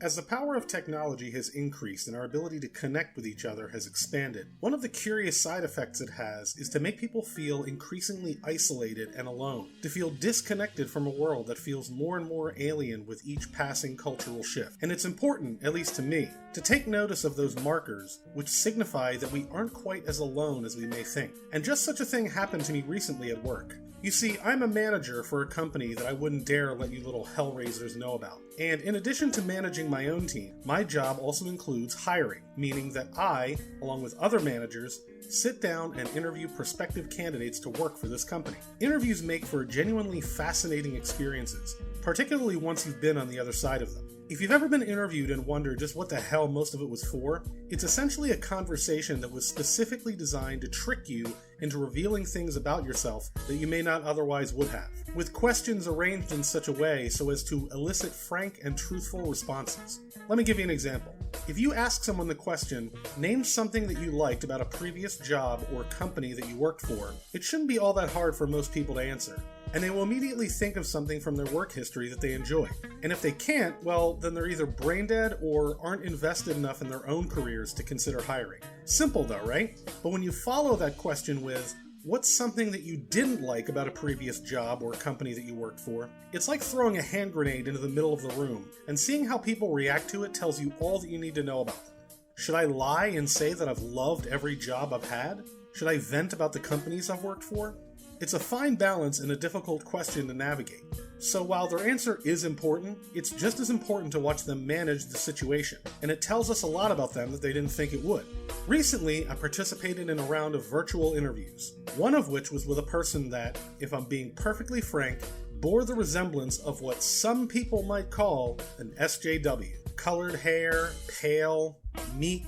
As the power of technology has increased and our ability to connect with each other has expanded, one of the curious side effects it has is to make people feel increasingly isolated and alone, to feel disconnected from a world that feels more and more alien with each passing cultural shift. And it's important, at least to me, to take notice of those markers which signify that we aren't quite as alone as we may think. And just such a thing happened to me recently at work. You see, I'm a manager for a company that I wouldn't dare let you little hellraisers know about. And in addition to managing my own team, my job also includes hiring, meaning that I, along with other managers, sit down and interview prospective candidates to work for this company. Interviews make for genuinely fascinating experiences, particularly once you've been on the other side of them. If you've ever been interviewed and wondered just what the hell most of it was for, it's essentially a conversation that was specifically designed to trick you into revealing things about yourself that you may not otherwise would have, with questions arranged in such a way so as to elicit frank and truthful responses. Let me give you an example. If you ask someone the question, name something that you liked about a previous job or company that you worked for, it shouldn't be all that hard for most people to answer. And they will immediately think of something from their work history that they enjoy. And if they can't, well, then they're either brain dead or aren't invested enough in their own careers to consider hiring. Simple though, right? But when you follow that question with, what's something that you didn't like about a previous job or company that you worked for? It's like throwing a hand grenade into the middle of the room, and seeing how people react to it tells you all that you need to know about them. Should I lie and say that I've loved every job I've had? Should I vent about the companies I've worked for? It's a fine balance and a difficult question to navigate. So while their answer is important, it's just as important to watch them manage the situation, and it tells us a lot about them that they didn't think it would. Recently, I participated in a round of virtual interviews, one of which was with a person that, if I'm being perfectly frank, bore the resemblance of what some people might call an SJW. Colored hair, pale, meek,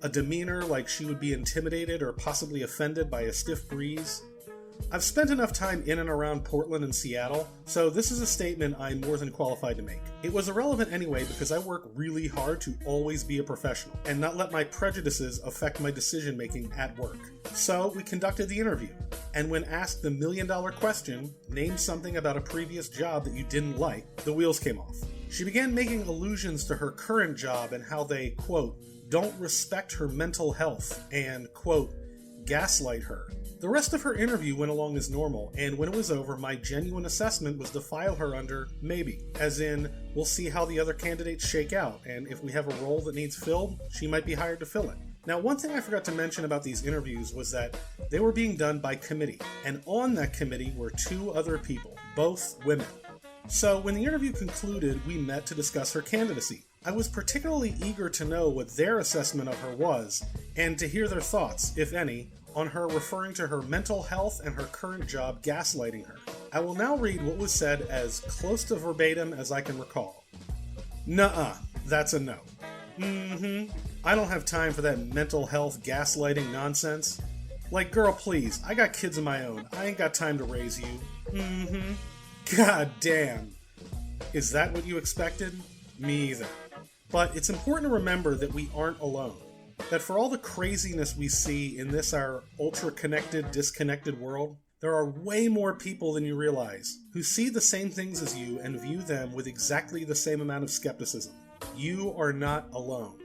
a demeanor like she would be intimidated or possibly offended by a stiff breeze. I've spent enough time in and around Portland and Seattle, so this is a statement I'm more than qualified to make. It was irrelevant anyway because I work really hard to always be a professional and not let my prejudices affect my decision making at work. So we conducted the interview, and when asked the million-dollar question, name something about a previous job that you didn't like, the wheels came off. She began making allusions to her current job and how they, quote, don't respect her mental health and, quote, gaslight her. The rest of her interview went along as normal, and when it was over, my genuine assessment was to file her under maybe, as in, we'll see how the other candidates shake out, and if we have a role that needs filled, she might be hired to fill it. Now, one thing I forgot to mention about these interviews was that they were being done by committee, and on that committee were two other people, both women. So when the interview concluded, we met to discuss her candidacy. I was particularly eager to know what their assessment of her was, and to hear their thoughts, if any, on her referring to her mental health and her current job gaslighting her. I will now read what was said as close to verbatim as I can recall. Nuh-uh, that's a no. I don't have time for that mental health gaslighting nonsense. Like, girl, please, I got kids of my own. I ain't got time to raise you. God damn. Is that what you expected? Me either. But it's important to remember that we aren't alone. That for all the craziness we see in this our ultra-connected, disconnected world, there are way more people than you realize who see the same things as you and view them with exactly the same amount of skepticism. You are not alone.